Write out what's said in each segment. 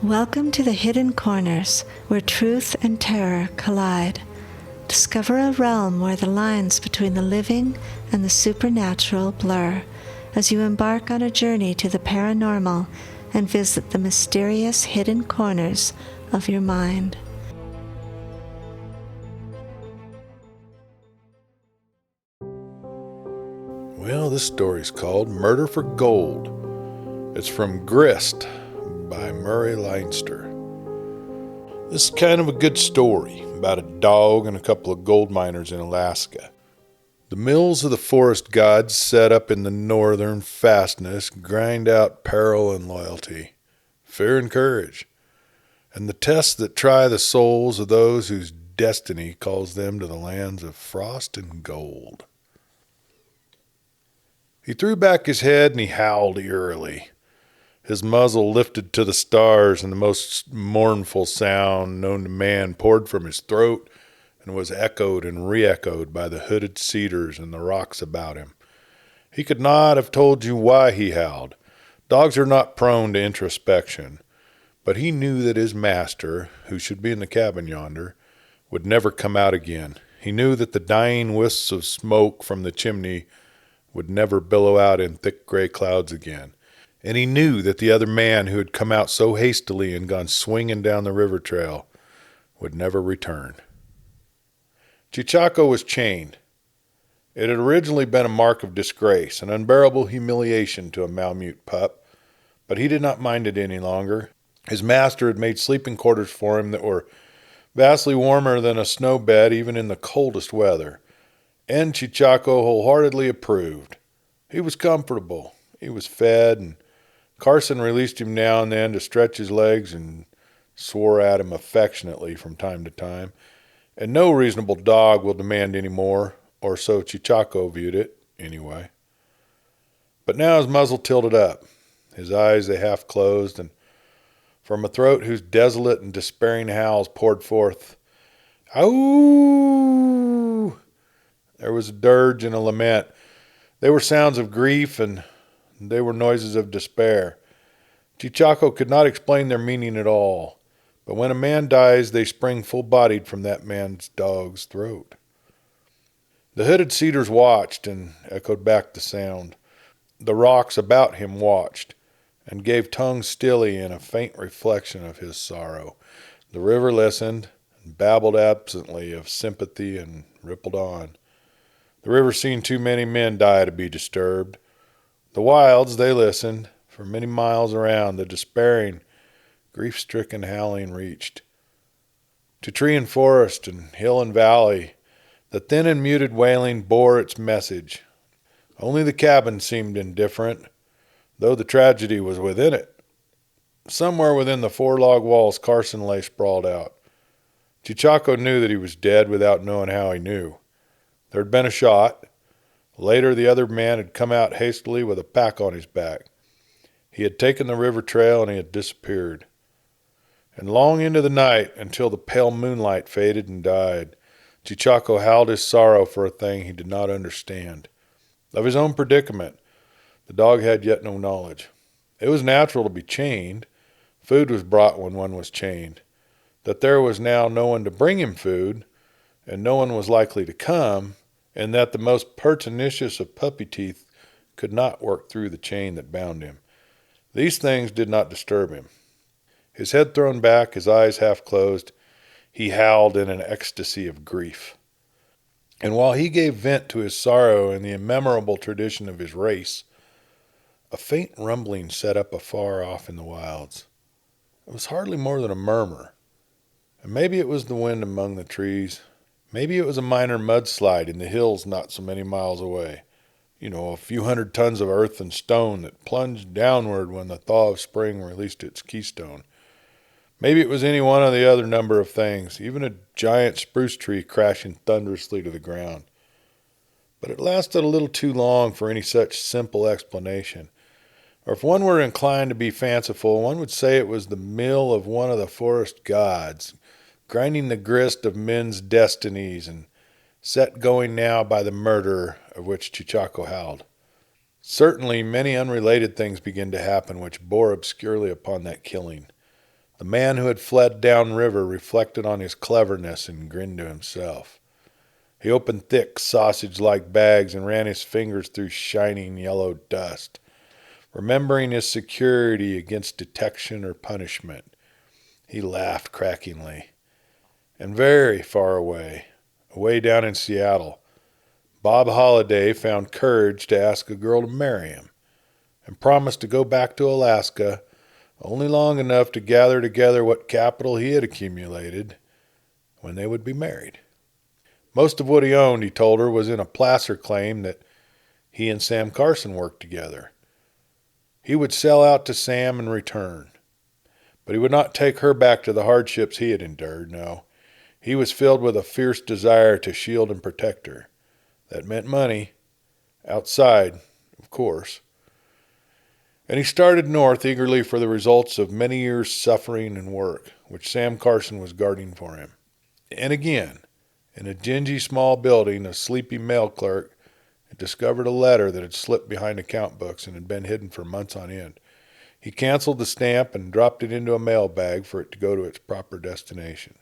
Welcome to the hidden corners where truth and terror collide. Discover a realm where the lines between the living and the supernatural blur as you embark on a journey to the paranormal and visit the mysterious hidden corners of your mind. Well, this story's called Murder for Gold. It's from Grist by Murray Leinster. This is kind of a good story about a dog and a couple of gold miners in Alaska. The mills of the forest gods set up in the northern fastness grind out peril and loyalty, fear and courage, and the tests that try the souls of those whose destiny calls them to the lands of frost and gold. He threw back his head and he howled eerily. His muzzle lifted to the stars, and the most mournful sound known to man poured from his throat and was echoed and re-echoed by the hooded cedars and the rocks about him. He could not have told you why he howled. Dogs are not prone to introspection, but he knew that his master, who should be in the cabin yonder, would never come out again. He knew that the dying wisps of smoke from the chimney would never billow out in thick gray clouds again. And he knew that the other man who had come out so hastily and gone swinging down the river trail would never return. Cheechako was chained. It had originally been a mark of disgrace, an unbearable humiliation to a malamute pup, but he did not mind it any longer. His master had made sleeping quarters for him that were vastly warmer than a snow bed even in the coldest weather. And Cheechako wholeheartedly approved. He was comfortable. He was fed, and Carson released him now and then to stretch his legs and swore at him affectionately from time to time. And no reasonable dog will demand any more, or so Cheechako viewed it, anyway. But now his muzzle tilted up. His eyes they half closed, and from a throat whose desolate and despairing howls poured forth, "Ow!" There was a dirge and a lament. They were sounds of grief, and they were noises of despair. Cheechako could not explain their meaning at all, but when a man dies, they spring full-bodied from that man's dog's throat. The hooded cedars watched and echoed back the sound. The rocks about him watched and gave tongue stilly in a faint reflection of his sorrow. The river listened and babbled absently of sympathy and rippled on. The river seen too many men die to be disturbed. The wilds, they listened. For many miles around, the despairing, grief-stricken howling reached. To tree and forest and hill and valley, the thin and muted wailing bore its message. Only the cabin seemed indifferent, though the tragedy was within it. Somewhere within the four-log walls, Carson lay sprawled out. Cheechako knew that he was dead without knowing how he knew. There had been a shot. Later, the other man had come out hastily with a pack on his back. He had taken the river trail and he had disappeared. And long into the night, until the pale moonlight faded and died, Cheechako howled his sorrow for a thing he did not understand. Of his own predicament, the dog had yet no knowledge. It was natural to be chained. Food was brought when one was chained. That there was now no one to bring him food, and no one was likely to come, and that the most pertinacious of puppy teeth could not work through the chain that bound him. These things did not disturb him. His head thrown back, his eyes half closed, he howled in an ecstasy of grief. And while he gave vent to his sorrow in the immemorable tradition of his race, a faint rumbling set up afar off in the wilds. It was hardly more than a murmur, and maybe it was the wind among the trees. Maybe it was a minor mudslide in the hills not so many miles away. A few hundred tons of earth and stone that plunged downward when the thaw of spring released its keystone. Maybe it was any one of the other number of things, even a giant spruce tree crashing thunderously to the ground. But it lasted a little too long for any such simple explanation. Or if one were inclined to be fanciful, one would say it was the mill of one of the forest gods, grinding the grist of men's destinies and set going now by the murder of which Cheechako howled. Certainly many unrelated things began to happen which bore obscurely upon that killing. The man who had fled downriver reflected on his cleverness and grinned to himself. He opened thick, sausage-like bags and ran his fingers through shining yellow dust, remembering his security against detection or punishment. He laughed crackingly. And very far away, away down in Seattle, Bob Holliday found courage to ask a girl to marry him and promised to go back to Alaska only long enough to gather together what capital he had accumulated when they would be married. Most of what he owned, he told her, was in a placer claim that he and Sam Carson worked together. He would sell out to Sam and return. But he would not take her back to the hardships he had endured, no. He was filled with a fierce desire to shield and protect her. That meant money. Outside, of course. And he started north eagerly for the results of many years' suffering and work, which Sam Carson was guarding for him. And again, in a dingy small building, a sleepy mail clerk had discovered a letter that had slipped behind account books and had been hidden for months on end. He canceled the stamp and dropped it into a mail bag for it to go to its proper destination.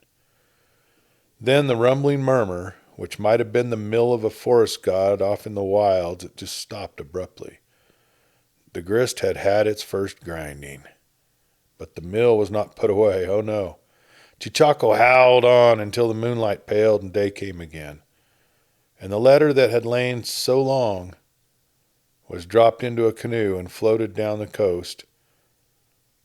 Then the rumbling murmur, which might have been the mill of a forest god off in the wilds, it just stopped abruptly. The grist had had its first grinding. But the mill was not put away, oh no. Cheechako howled on until the moonlight paled and day came again. And the letter that had lain so long was dropped into a canoe and floated down the coast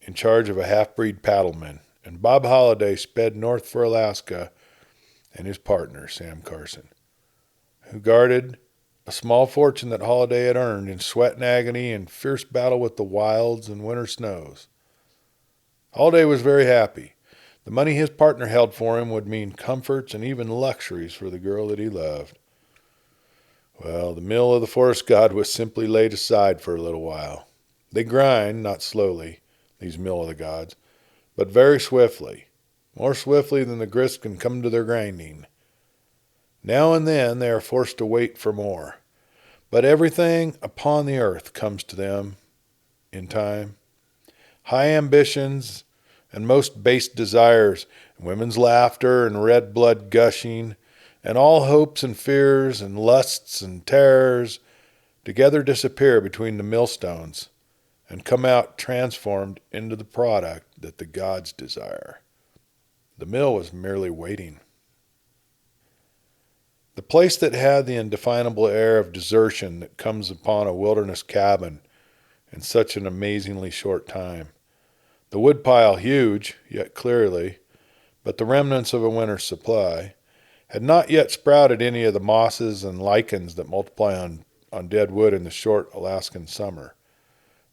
in charge of a half-breed paddleman, and Bob Holliday sped north for Alaska and his partner, Sam Carson, who guarded a small fortune that Holliday had earned in sweat and agony and fierce battle with the wilds and winter snows. Holliday was very happy. The money his partner held for him would mean comforts and even luxuries for the girl that he loved. Well, the mill of the forest god was simply laid aside for a little while. They grind, not slowly, these mill of the gods, but very swiftly, more swiftly than the grist can come to their grinding. Now and then they are forced to wait for more, but everything upon the earth comes to them in time. High ambitions and most base desires, women's laughter and red blood gushing, and all hopes and fears and lusts and terrors together disappear between the millstones and come out transformed into the product that the gods desire. The mill was merely waiting. The place that had the indefinable air of desertion that comes upon a wilderness cabin in such an amazingly short time. The woodpile huge, yet clearly, but the remnants of a winter's supply, had not yet sprouted any of the mosses and lichens that multiply on dead wood in the short Alaskan summer.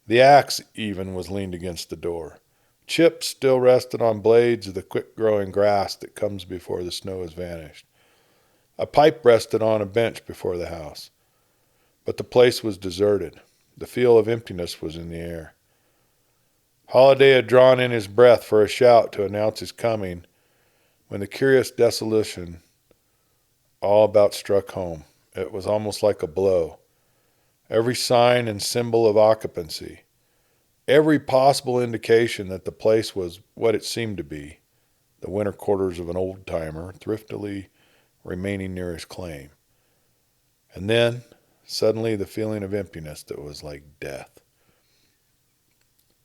The axe, even, was leaned against the door. Chips still rested on blades of the quick-growing grass that comes before the snow has vanished. A pipe rested on a bench before the house. But the place was deserted. The feel of emptiness was in the air. Holliday had drawn in his breath for a shout to announce his coming, when the curious desolation all about struck home. It was almost like a blow. Every sign and symbol of occupancy, every possible indication that the place was what it seemed to be, the winter quarters of an old-timer, thriftily remaining near his claim. And then, suddenly, the feeling of emptiness that was like death.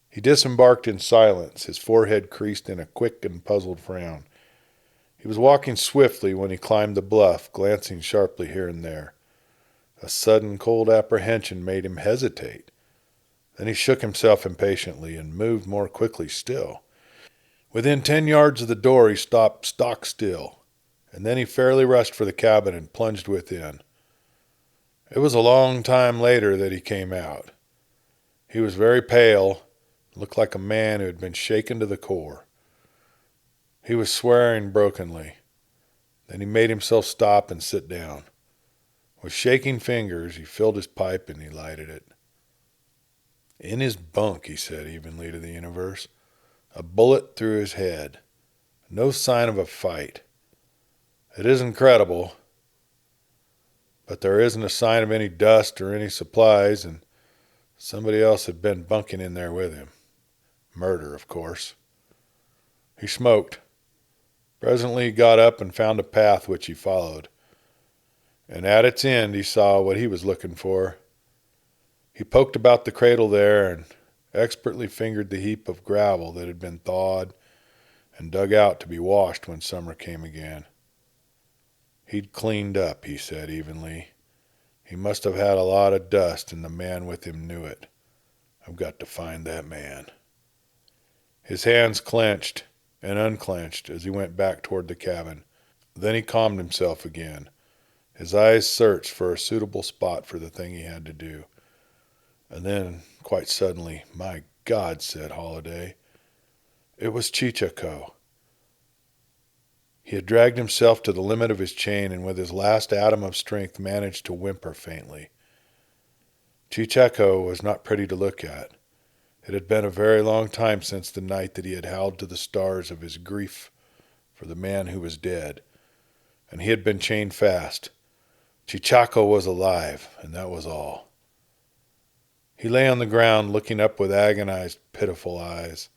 He disembarked in silence, his forehead creased in a quick and puzzled frown. He was walking swiftly when he climbed the bluff, glancing sharply here and there. A sudden cold apprehension made him hesitate. Then he shook himself impatiently and moved more quickly still. Within 10 yards of the door he stopped stock still, and then he fairly rushed for the cabin and plunged within. It was a long time later that he came out. He was very pale, looked like a man who had been shaken to the core. He was swearing brokenly. Then he made himself stop and sit down. With shaking fingers, he filled his pipe and he lighted it. In his bunk, he said evenly to the universe. A bullet through his head. No sign of a fight. It isn't credible, but there isn't a sign of any dust or any supplies, and somebody else had been bunking in there with him. Murder, of course. He smoked. Presently he got up and found a path which he followed, and at its end he saw what he was looking for. He poked about the cradle there and expertly fingered the heap of gravel that had been thawed and dug out to be washed when summer came again. He'd cleaned up, he said evenly. He must have had a lot of dust, and the man with him knew it. I've got to find that man. His hands clenched and unclenched as he went back toward the cabin. Then he calmed himself again. His eyes searched for a suitable spot for the thing he had to do. And then, quite suddenly, "My God," said Holiday. It was Cheechako. He had dragged himself to the limit of his chain and with his last atom of strength managed to whimper faintly. Cheechako was not pretty to look at. It had been a very long time since the night that he had howled to the stars of his grief for the man who was dead, and he had been chained fast. Cheechako was alive, and that was all. He lay on the ground, looking up with agonized, pitiful eyes.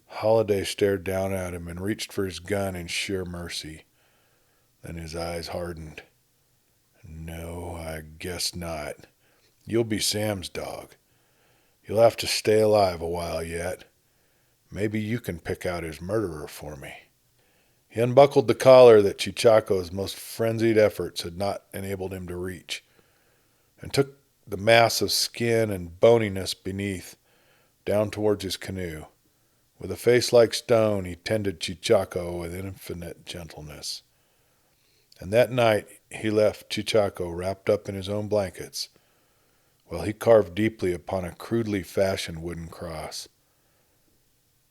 Holiday stared down at him and reached for his gun in sheer mercy. Then his eyes hardened. "No, I guess not. You'll be Sam's dog. You'll have to stay alive a while yet. Maybe you can pick out his murderer for me." He unbuckled the collar that Cheechako's most frenzied efforts had not enabled him to reach, and took the mass of skin and boniness beneath down towards his canoe. With a face like stone, he tended Cheechako with infinite gentleness. And that night he left Cheechako wrapped up in his own blankets, while he carved deeply upon a crudely fashioned wooden cross.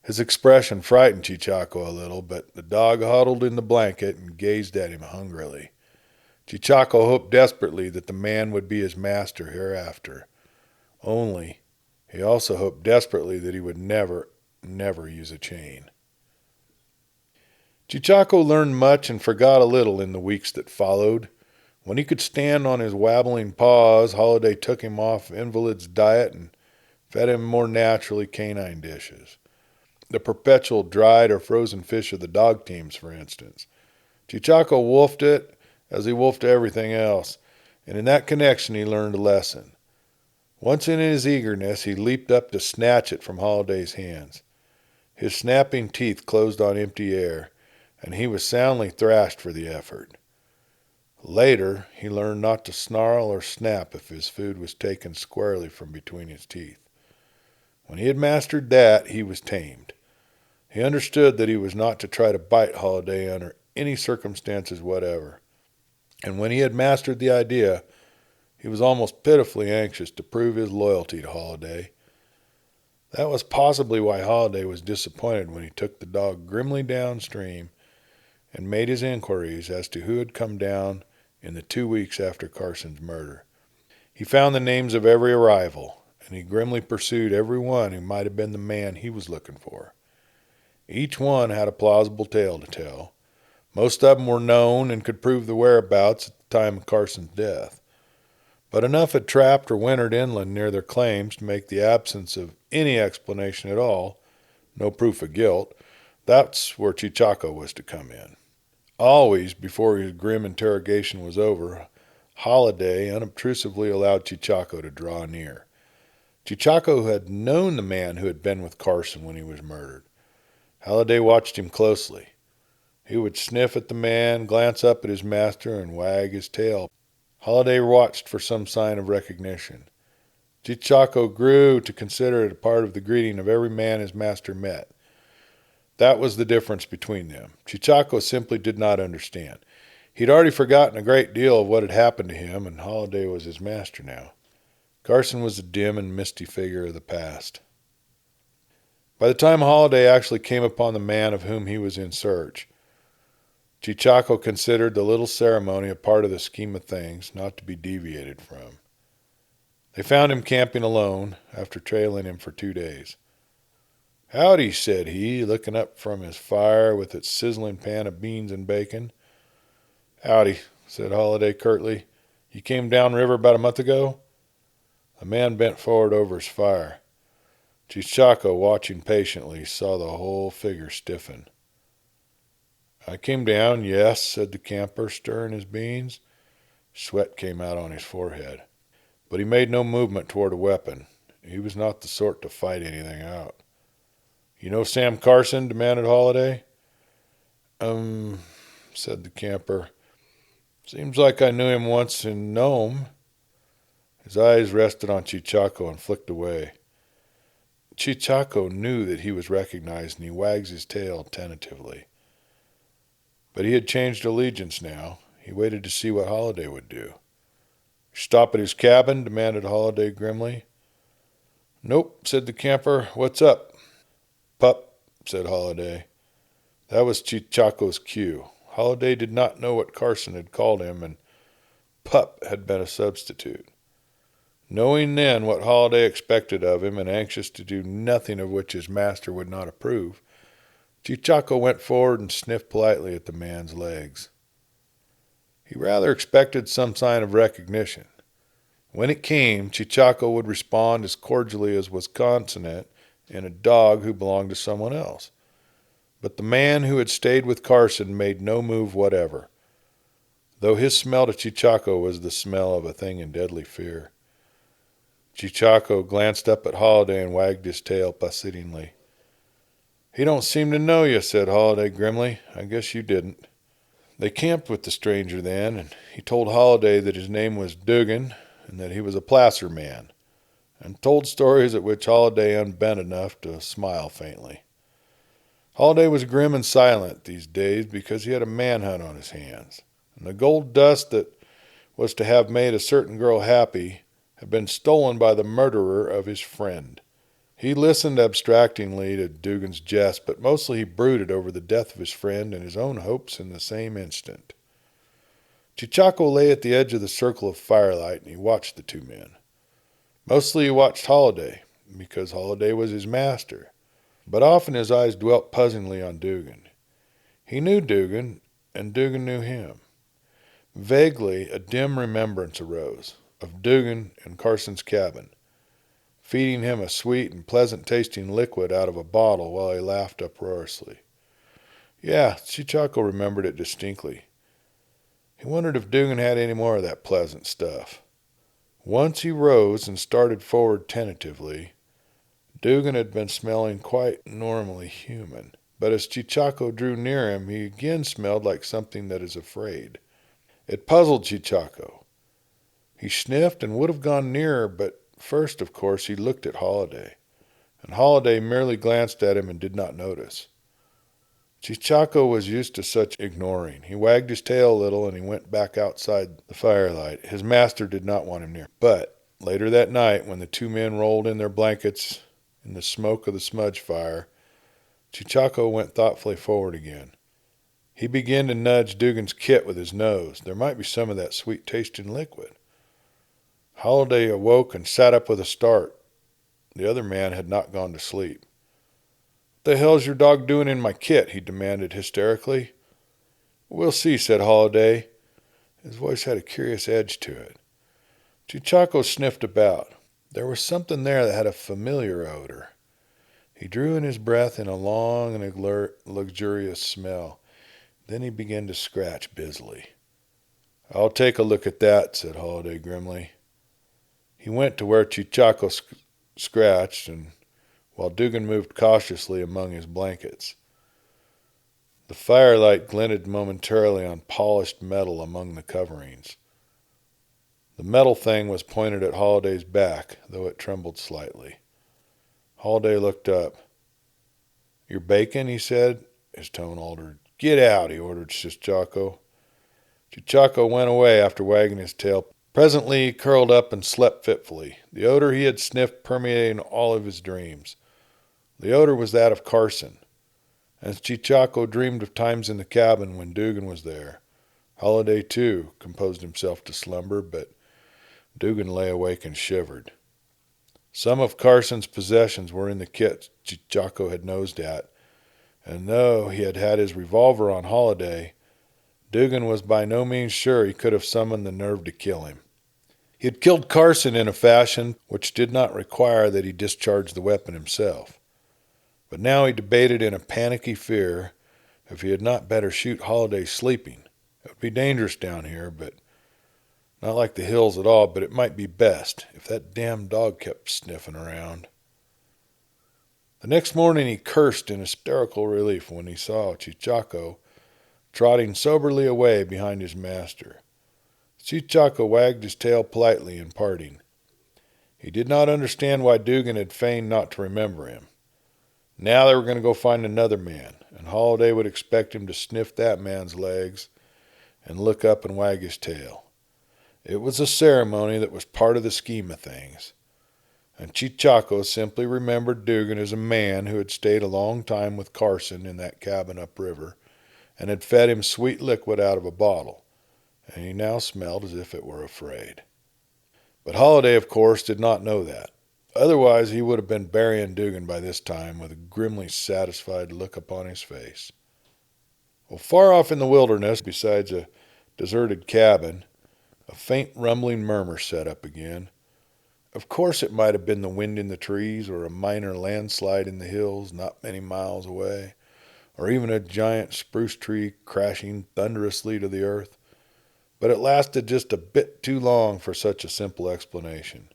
His expression frightened Cheechako a little, but the dog huddled in the blanket and gazed at him hungrily. Cheechako hoped desperately that the man would be his master hereafter. Only, he also hoped desperately that he would never use a chain. Cheechako learned much and forgot a little in the weeks that followed. When he could stand on his wabbling paws, Holiday took him off invalid's diet and fed him more naturally canine dishes. The perpetual dried or frozen fish of the dog teams, for instance. Cheechako wolfed it as he wolfed everything else, and in that connection he learned a lesson. Once in his eagerness, he leaped up to snatch it from Holiday's hands. His snapping teeth closed on empty air, and he was soundly thrashed for the effort. Later, he learned not to snarl or snap if his food was taken squarely from between his teeth. When he had mastered that, he was tamed. He understood that he was not to try to bite Holiday under any circumstances whatever. And when he had mastered the idea, he was almost pitifully anxious to prove his loyalty to Holiday. That was possibly why Holiday was disappointed when he took the dog grimly downstream and made his inquiries as to who had come down in the 2 weeks after Carson's murder. He found the names of every arrival, and he grimly pursued every one who might have been the man he was looking for. Each one had a plausible tale to tell. Most of them were known and could prove the whereabouts at the time of Carson's death. But enough had trapped or wintered inland near their claims to make the absence of any explanation at all no proof of guilt. That's where Cheechako was to come in. Always, before his grim interrogation was over, Holiday unobtrusively allowed Cheechako to draw near. Cheechako had known the man who had been with Carson when he was murdered. Holiday watched him closely. He would sniff at the man, glance up at his master, and wag his tail. Holiday watched for some sign of recognition. Cheechako grew to consider it a part of the greeting of every man his master met. That was the difference between them. Cheechako simply did not understand. He'd already forgotten a great deal of what had happened to him, and Holiday was his master now. Carson was a dim and misty figure of the past. By the time Holiday actually came upon the man of whom he was in search, Cheechako considered the little ceremony a part of the scheme of things, not to be deviated from. They found him camping alone, after trailing him for 2 days. "Howdy," said he, looking up from his fire with its sizzling pan of beans and bacon. "Howdy," said Holiday curtly. "You came down river about a month ago?" The man bent forward over his fire. Cheechako, watching patiently, saw the whole figure stiffen. "I came down, yes," said the camper, stirring his beans. Sweat came out on his forehead. But he made no movement toward a weapon. He was not the sort to fight anything out. "You know Sam Carson?" demanded Holiday. Said the camper. "Seems like I knew him once in Nome." His eyes rested on Cheechako and flicked away. Cheechako knew that he was recognized, and he wagged his tail tentatively. But he had changed allegiance now. He waited to see what Holiday would do. "Stop at his cabin?" demanded Holiday grimly. "Nope," said the camper. "What's up?" "Pup," said Holiday. That was Cheechako's cue. Holiday did not know what Carson had called him, and pup had been a substitute. Knowing then what Holiday expected of him, and anxious to do nothing of which his master would not approve, Cheechako went forward and sniffed politely at the man's legs. He rather expected some sign of recognition. When it came, Cheechako would respond as cordially as was consonant in a dog who belonged to someone else. But the man who had stayed with Carson made no move whatever, though his smell to Cheechako was the smell of a thing in deadly fear. Cheechako glanced up at Holiday and wagged his tail placidly. "He don't seem to know you," said Holiday grimly. "I guess you didn't." They camped with the stranger then, and he told Holiday that his name was Dugan, and that he was a placer man, and told stories at which Holiday unbent enough to smile faintly. Holiday was grim and silent these days because he had a manhunt on his hands, and the gold dust that was to have made a certain girl happy had been stolen by the murderer of his friend. He listened abstractingly to Dugan's jest, but mostly he brooded over the death of his friend and his own hopes in the same instant. Cheechako lay at the edge of the circle of firelight, and he watched the two men. Mostly he watched Holiday, because Holiday was his master, but often his eyes dwelt puzzlingly on Dugan. He knew Dugan, and Dugan knew him. Vaguely, a dim remembrance arose of Dugan in Carson's cabin, feeding him a sweet and pleasant-tasting liquid out of a bottle while he laughed uproariously. Yeah, Cheechako remembered it distinctly. He wondered if Dugan had any more of that pleasant stuff. Once he rose and started forward tentatively. Dugan had been smelling quite normally human, but as Cheechako drew near him, he again smelled like something that is afraid. It puzzled Cheechako. He sniffed and would have gone nearer, but first, of course, he looked at Holiday, and Holiday merely glanced at him and did not notice. Cheechako was used to such ignoring. He wagged his tail a little, and he went back outside the firelight. His master did not want him near. But later that night, when the two men rolled in their blankets in the smoke of the smudge fire, Cheechako went thoughtfully forward again. He began to nudge Dugan's kit with his nose. There might be some of that sweet-tasting liquid. Holiday awoke and sat up with a start. The other man had not gone to sleep. "What the hell's your dog doing in my kit?" he demanded hysterically. "We'll see," said Holiday. His voice had a curious edge to it. Cheechako sniffed about. There was something there that had a familiar odor. He drew in his breath in a long and luxurious smell. Then he began to scratch busily. "I'll take a look at that," said Holiday grimly. He went to where Cheechako scratched, and while Dugan moved cautiously among his blankets. The firelight glinted momentarily on polished metal among the coverings. The metal thing was pointed at Holiday's back, though it trembled slightly. Holiday looked up. "Your bacon?" he said. His tone altered. "Get out," he ordered Cheechako. Cheechako went away after wagging his tail. Presently he curled up and slept fitfully, the odor he had sniffed permeating all of his dreams. The odor was that of Carson. As Cheechako dreamed of times in the cabin when Dugan was there, Holiday, too, composed himself to slumber, but Dugan lay awake and shivered. Some of Carson's possessions were in the kit Cheechako had nosed at, and though he had had his revolver on Holiday, Dugan was by no means sure he could have summoned the nerve to kill him. He had killed Carson in a fashion which did not require that he discharge the weapon himself. But now he debated in a panicky fear if he had not better shoot Holiday sleeping. It would be dangerous down here, but not like the hills at all, but it might be best if that damn dog kept sniffing around. The next morning he cursed in hysterical relief when he saw Cheechako trotting soberly away behind his master. Cheechako wagged his tail politely in parting. He did not understand why Dugan had feigned not to remember him. Now they were going to go find another man, and Holiday would expect him to sniff that man's legs and look up and wag his tail. It was a ceremony that was part of the scheme of things. And Cheechako simply remembered Dugan as a man who had stayed a long time with Carson in that cabin upriver and had fed him sweet liquid out of a bottle, and he now smelled as if it were afraid. But Holiday, of course, did not know that. Otherwise, he would have been burying Dugan by this time with a grimly satisfied look upon his face. Well, far off in the wilderness, besides a deserted cabin, a faint rumbling murmur set up again. Of course it might have been the wind in the trees, or a minor landslide in the hills not many miles away, or even a giant spruce tree crashing thunderously to the earth. But it lasted just a bit too long for such a simple explanation.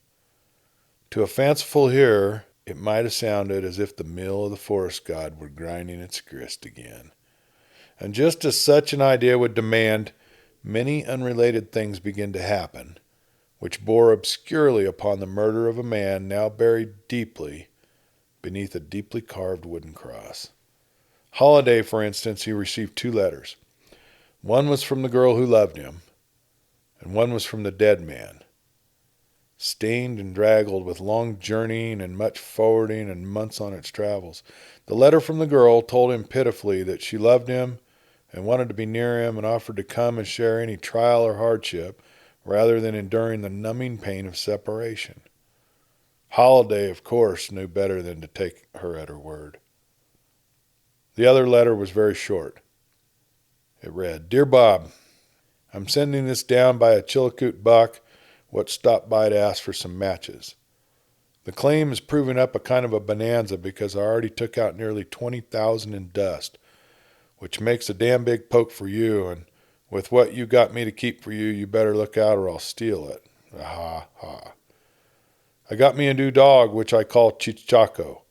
To a fanciful hearer, it might have sounded as if the mill of the forest god were grinding its grist again. And just as such an idea would demand, many unrelated things began to happen, which bore obscurely upon the murder of a man now buried deeply beneath a deeply carved wooden cross. Holiday, for instance, he received 2 letters. One was from the girl who loved him, and one was from the dead man. Stained and draggled with long journeying and much forwarding and months on its travels, the letter from the girl told him pitifully that she loved him and wanted to be near him and offered to come and share any trial or hardship rather than enduring the numbing pain of separation. Holiday, of course, knew better than to take her at her word. The other letter was very short. It read, "Dear Bob, I'm sending this down by a Chilkoot buck what stopped by to ask for some matches. The claim is proving up a kind of a bonanza because I already took out nearly 20,000 in dust, which makes a damn big poke for you, and with what you got me to keep for you, you better look out or I'll steal it. Ha ha. I got me a new dog, which I call Cheechako.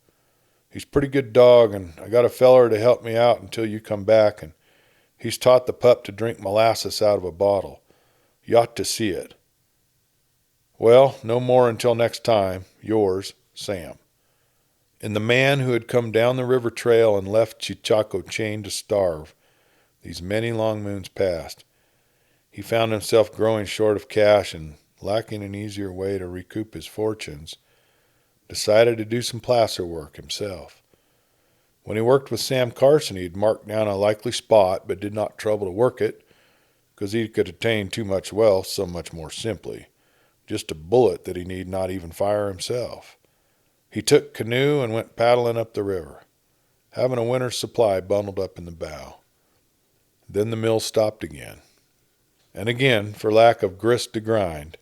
He's a pretty good dog, and I got a feller to help me out until you come back, and he's taught the pup to drink molasses out of a bottle. You ought to see it. Well, no more until next time. Yours, Sam." And the man who had come down the river trail and left Cheechako chained to starve, these many long moons passed. He found himself growing short of cash and lacking an easier way to recoup his fortunes, decided to do some placer work himself. When he worked with Sam Carson, he'd marked down a likely spot, but did not trouble to work it, because he could attain too much wealth so much more simply. Just a bullet that he need not even fire himself. He took canoe and went paddling up the river, having a winter's supply bundled up in the bow. Then the mill stopped again. And again, for lack of grist to grind,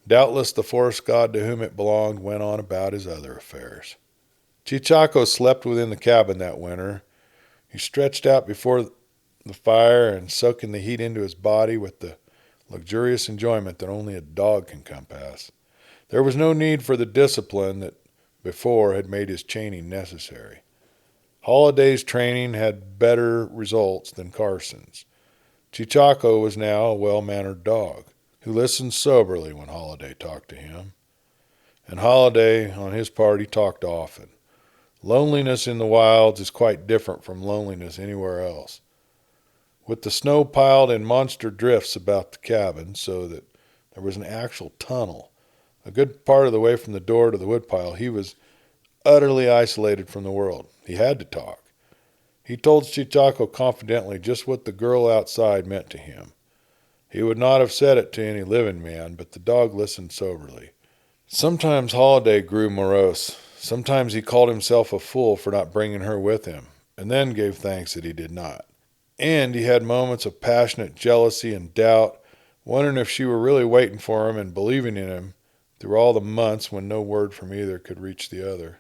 doubtless the forest god to whom it belonged went on about his other affairs. Cheechako slept within the cabin that winter. He stretched out before the fire and soaking the heat into his body with the luxurious enjoyment that only a dog can compass. There was no need for the discipline that before had made his chaining necessary. Holiday's training had better results than Carson's. Cheechako was now a well-mannered dog, who listened soberly when Holiday talked to him. And Holiday, on his part, he talked often. Loneliness in the wilds is quite different from loneliness anywhere else. With the snow piled in monster drifts about the cabin, so that there was an actual tunnel a good part of the way from the door to the woodpile, he was utterly isolated from the world. He had to talk. He told Cheechako confidently just what the girl outside meant to him. He would not have said it to any living man, but the dog listened soberly. Sometimes Holiday grew morose. Sometimes he called himself a fool for not bringing her with him, and then gave thanks that he did not. And he had moments of passionate jealousy and doubt wondering if she were really waiting for him and believing in him through all the months when no word from either could reach the other.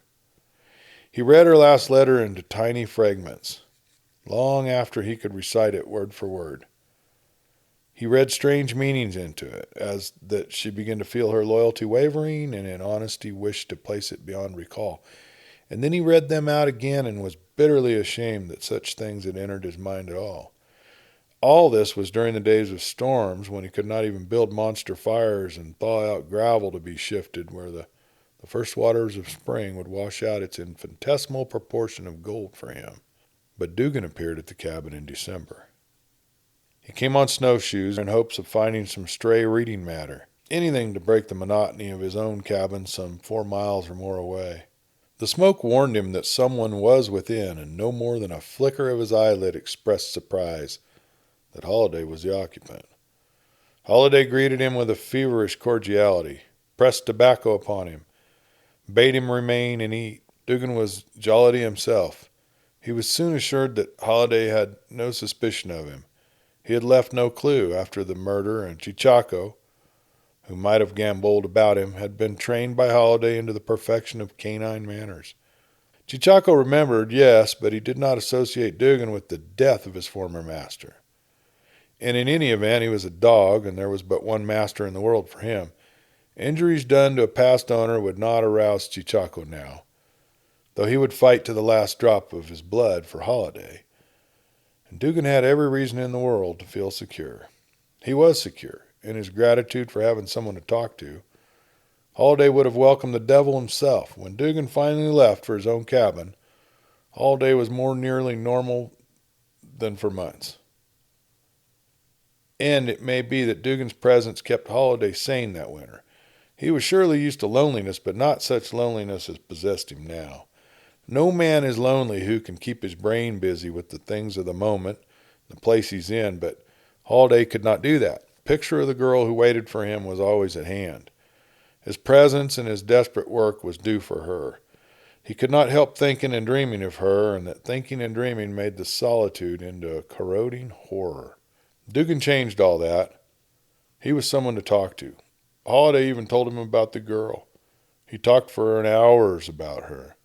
He read her last letter into tiny fragments, long after he could recite it word for word. He read strange meanings into it, as that she began to feel her loyalty wavering and in honesty wished to place it beyond recall. And then he read them out again and was bitterly ashamed that such things had entered his mind at all. All this was during the days of storms when he could not even build monster fires and thaw out gravel to be shifted where the first waters of spring would wash out its infinitesimal proportion of gold for him. But Dugan appeared at the cabin in December. He came on snowshoes in hopes of finding some stray reading matter, anything to break the monotony of his own cabin some 4 miles or more away. The smoke warned him that someone was within, and no more than a flicker of his eyelid expressed surprise that Holiday was the occupant. Holiday greeted him with a feverish cordiality, pressed tobacco upon him, bade him remain and eat. Dugan was jollity himself. He was soon assured that Holiday had no suspicion of him. He had left no clue after the murder, and Cheechako, who might have gamboled about him, had been trained by Holiday into the perfection of canine manners. Cheechako remembered, yes, but he did not associate Dugan with the death of his former master. And in any event, he was a dog, and there was but one master in the world for him. Injuries done to a past owner would not arouse Cheechako now, though he would fight to the last drop of his blood for Holiday. And Dugan had every reason in the world to feel secure. He was secure in his gratitude for having someone to talk to. Holiday would have welcomed the devil himself. When Dugan finally left for his own cabin, Holiday was more nearly normal than for months. And it may be that Dugan's presence kept Holiday sane that winter. He was surely used to loneliness, but not such loneliness as possessed him now. No man is lonely who can keep his brain busy with the things of the moment, the place he's in, but Holiday could not do that. The picture of the girl who waited for him was always at hand. His presence and his desperate work was due for her. He could not help thinking and dreaming of her, and that thinking and dreaming made the solitude into a corroding horror. Dugan changed all that. He was someone to talk to. Holiday even told him about the girl. He talked for hours about her,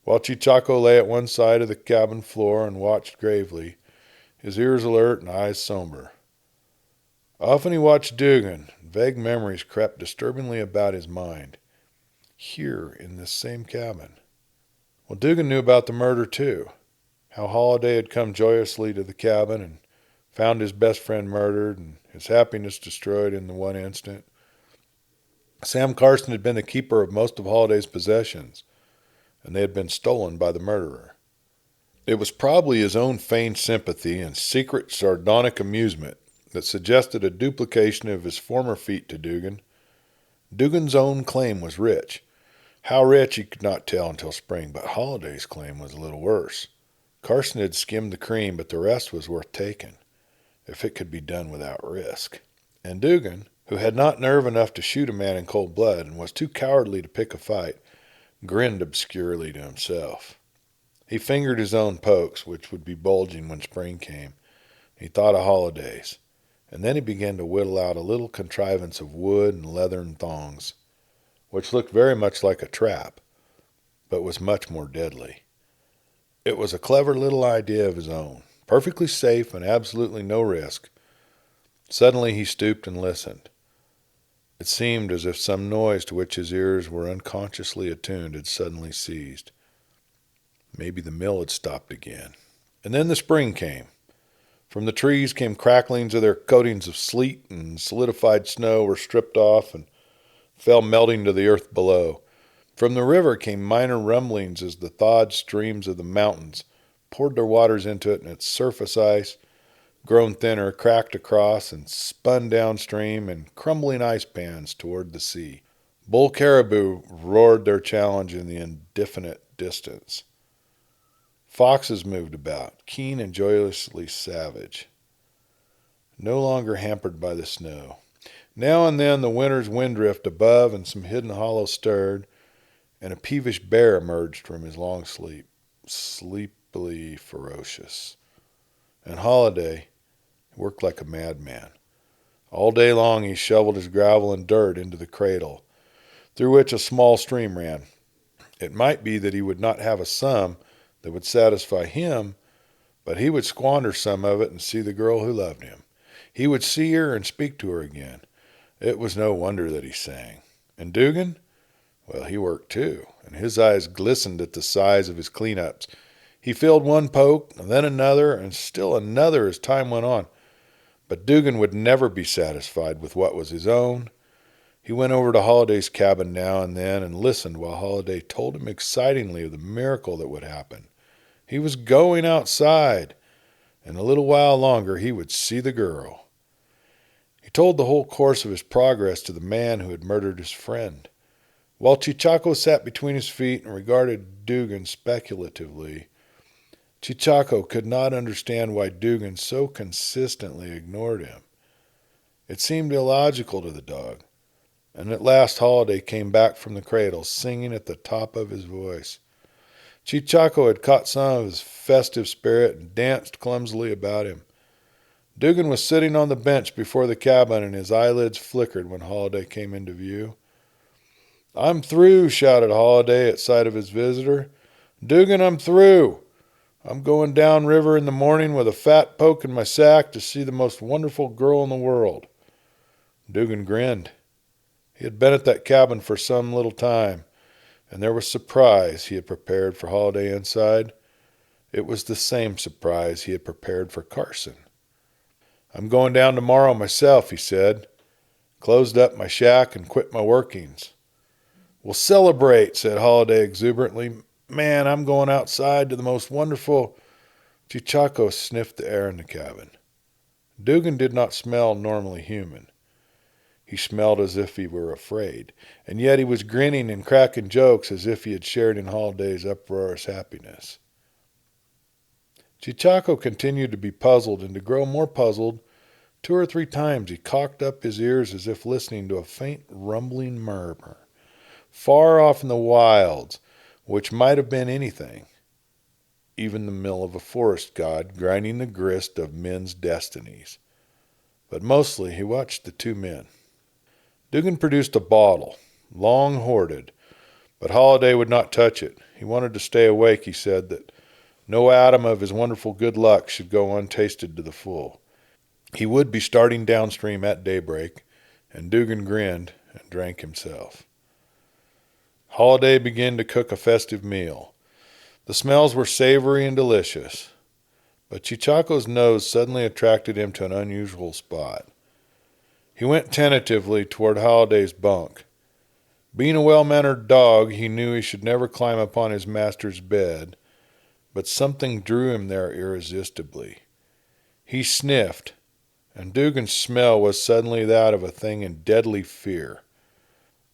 while Cheechako lay at one side of the cabin floor and watched gravely, his ears alert and eyes somber. Often he watched Dugan. Vague memories crept disturbingly about his mind. Here, in this same cabin. Well, Dugan knew about the murder, too. How Holiday had come joyously to the cabin and found his best friend murdered and his happiness destroyed in the one instant. Sam Carson had been the keeper of most of Holiday's possessions, and they had been stolen by the murderer. It was probably his own feigned sympathy and secret sardonic amusement that suggested a duplication of his former feat to Dugan. Dugan's own claim was rich. How rich he could not tell until spring, but Holiday's claim was a little worse. Carson had skimmed the cream, but the rest was worth taking, if it could be done without risk. And Dugan, who had not nerve enough to shoot a man in cold blood and was too cowardly to pick a fight, grinned obscurely to himself. He fingered his own pokes, which would be bulging when spring came. He thought of Holiday's, and then he began to whittle out a little contrivance of wood and leathern thongs, which looked very much like a trap, but was much more deadly. It was a clever little idea of his own, perfectly safe and absolutely no risk. Suddenly he stooped and listened. It seemed as if some noise to which his ears were unconsciously attuned had suddenly ceased. Maybe the mill had stopped again. And then the spring came. From the trees came cracklings of their coatings of sleet, and solidified snow were stripped off and fell melting to the earth below. From the river came minor rumblings as the thawed streams of the mountains poured their waters into it, and its surface ice, grown thinner, cracked across and spun downstream in crumbling ice pans toward the sea. Bull caribou roared their challenge in the indefinite distance. Foxes moved about, keen and joyously savage, no longer hampered by the snow. Now and then the winter's windrift above and some hidden hollow stirred, and a peevish bear emerged from his long sleep, sleepily ferocious. And Holiday worked like a madman. All day long he shoveled his gravel and dirt into the cradle, through which a small stream ran. It might be that he would not have a sum that would satisfy him, but he would squander some of it and see the girl who loved him. He would see her and speak to her again. It was no wonder that he sang. And Dugan? Well, he worked too, and his eyes glistened at the size of his cleanups. He filled one poke, and then another, and still another as time went on. But Dugan would never be satisfied with what was his own. He went over to Holliday's cabin now and then and listened while Holliday told him excitingly of the miracle that would happen. He was going outside. In a little while longer he would see the girl. He told the whole course of his progress to the man who had murdered his friend. While Cheechako sat between his feet and regarded Dugan speculatively, Cheechako could not understand why Dugan so consistently ignored him. It seemed illogical to the dog, and at last Holliday came back from the cradle, singing at the top of his voice. Cheechako had caught some of his festive spirit and danced clumsily about him. Dugan was sitting on the bench before the cabin, and his eyelids flickered when Holliday came into view. "I'm through," shouted Holliday at sight of his visitor. "Dugan, I'm through. I'm going down river in the morning with a fat poke in my sack to see the most wonderful girl in the world." Dugan grinned. He had been at that cabin for some little time, and there was surprise he had prepared for Holliday inside. It was the same surprise he had prepared for Carson. "I'm going down tomorrow myself," he said. "Closed up my shack and quit my workings." "We'll celebrate," said Holliday exuberantly. "Man, I'm going outside to the most wonderful—" Cheechako sniffed the air in the cabin. Dugan did not smell normally human. He smelled as if he were afraid, and yet he was grinning and cracking jokes as if he had shared in Holliday's uproarious happiness. Cheechako continued to be puzzled and to grow more puzzled. 2 or 3 times he cocked up his ears as if listening to a faint rumbling murmur, far off in the wilds, which might have been anything, even the mill of a forest god grinding the grist of men's destinies. But mostly he watched the 2 men. Dugan produced a bottle, long hoarded, but Holliday would not touch it. He wanted to stay awake, he said, that no atom of his wonderful good luck should go untasted to the full. He would be starting downstream at daybreak, and Dugan grinned and drank himself. Holliday began to cook a festive meal. The smells were savory and delicious, but Cheechako's nose suddenly attracted him to an unusual spot. He went tentatively toward Holliday's bunk. Being a well-mannered dog, he knew he should never climb upon his master's bed, but something drew him there irresistibly. He sniffed, and Dugan's smell was suddenly that of a thing in deadly fear.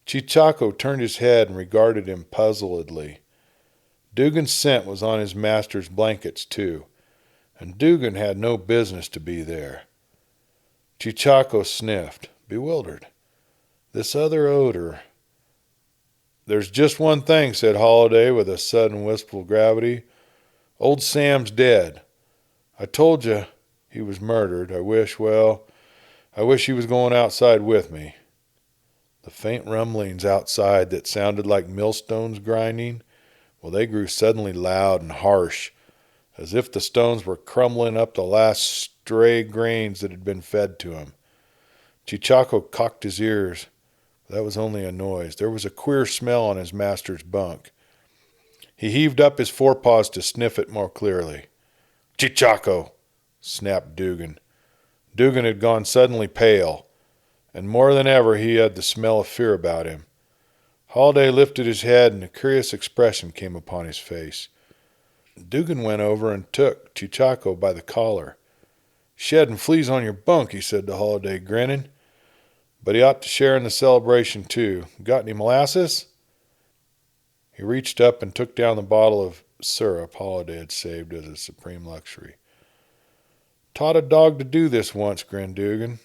Cheechako turned his head and regarded him puzzledly. Dugan's scent was on his master's blankets, too, and Dugan had no business to be there. Cheechako sniffed, bewildered. This other odor. "There's just one thing," said Holliday with a sudden wistful gravity. "Old Sam's dead. I told you he was murdered. I wish he was going outside with me." The faint rumblings outside that sounded like millstones grinding, well, they grew suddenly loud and harsh, as if the stones were crumbling up the last stray grains that had been fed to him. Cheechako cocked his ears. That was only a noise. There was a queer smell on his master's bunk. He heaved up his forepaws to sniff it more clearly. "Cheechako!" snapped Dugan. Dugan had gone suddenly pale, and more than ever he had the smell of fear about him. Holliday lifted his head, and a curious expression came upon his face. Dugan went over and took Cheechako by the collar. "Shedding fleas on your bunk," he said to Holliday, grinning. "But he ought to share in the celebration, too. Got any molasses?" He reached up and took down the bottle of syrup Holliday had saved as a supreme luxury. "Taught a dog to do this once," grinned Dugan.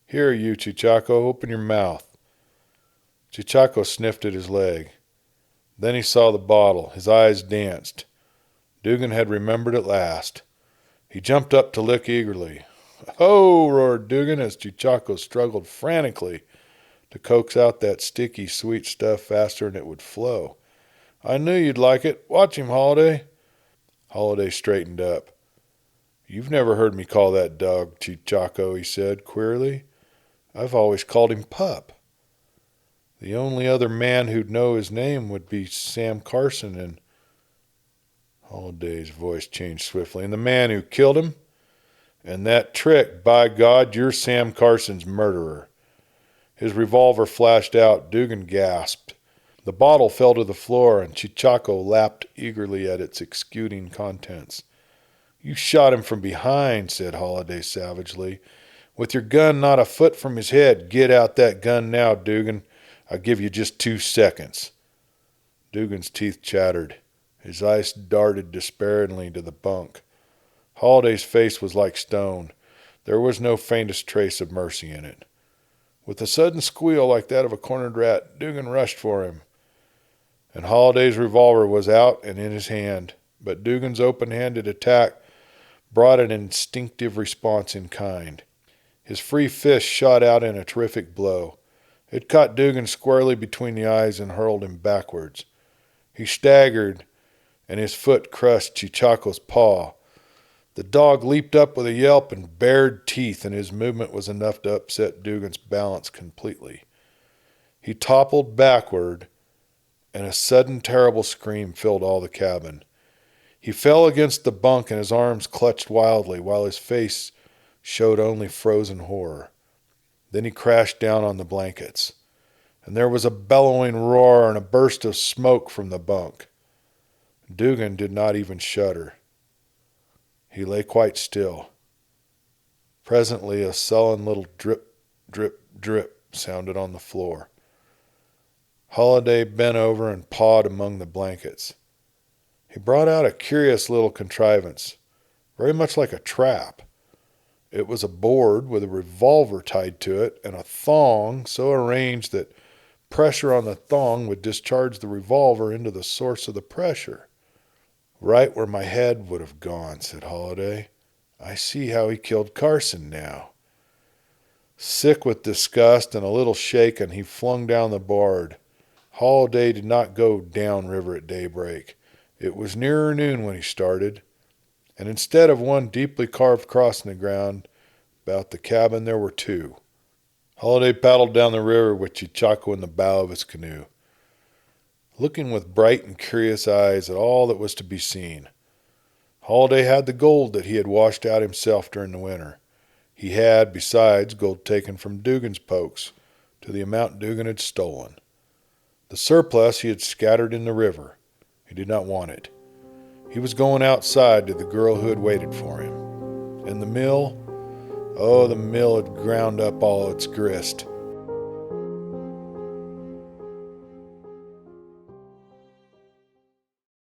"Here, you, Cheechako, open your mouth." Cheechako sniffed at his leg. Then he saw the bottle. His eyes danced. Dugan had remembered at last. He jumped up to lick eagerly. "Ho!" roared Dugan as Cheechako struggled frantically to coax out that sticky, sweet stuff faster than it would flow. "I knew you'd like it. Watch him, Holiday." Holiday straightened up. "You've never heard me call that dog Cheechako," he said queerly. "I've always called him Pup. The only other man who'd know his name would be Sam Carson and—" Holiday's voice changed swiftly. "And the man who killed him? And that trick, by God, you're Sam Carson's murderer." His revolver flashed out. Dugan gasped. The bottle fell to the floor, and Cheechako lapped eagerly at its exuding contents. "You shot him from behind," said Holiday savagely, "with your gun not a foot from his head. Get out that gun now, Dugan. I'll give you just 2 seconds. Dugan's teeth chattered. His eyes darted despairingly to the bunk. Holiday's face was like stone. There was no faintest trace of mercy in it. With a sudden squeal like that of a cornered rat, Dugan rushed for him. And Holiday's revolver was out and in his hand, but Dugan's open-handed attack brought an instinctive response in kind. His free fist shot out in a terrific blow. It caught Dugan squarely between the eyes and hurled him backwards. He staggered, and his foot crushed Cheechako's paw. The dog leaped up with a yelp and bared teeth, and his movement was enough to upset Dugan's balance completely. He toppled backward, and a sudden terrible scream filled all the cabin. He fell against the bunk, and his arms clutched wildly, while his face showed only frozen horror. Then he crashed down on the blankets, and there was a bellowing roar and a burst of smoke from the bunk. Dugan did not even shudder. He lay quite still. Presently a sullen little drip, drip, drip sounded on the floor. Holiday bent over and pawed among the blankets. He brought out a curious little contrivance, very much like a trap. It was a board with a revolver tied to it and a thong so arranged that pressure on the thong would discharge the revolver into the source of the pressure. "Right where my head would have gone," said Holiday. "I see how he killed Carson now." Sick with disgust and a little shaken, he flung down the board. Holiday did not go down river at daybreak. It was nearer noon when he started, and instead of one deeply carved cross in the ground about the cabin, there were 2. Holiday paddled down the river with Cheechako in the bow of his canoe, looking with bright and curious eyes at all that was to be seen. Holiday had the gold that he had washed out himself during the winter. He had, besides, gold taken from Dugan's pokes, to the amount Dugan had stolen. The surplus he had scattered in the river. He did not want it. He was going outside to the girl who had waited for him. And the mill? Oh, the mill had ground up all its grist.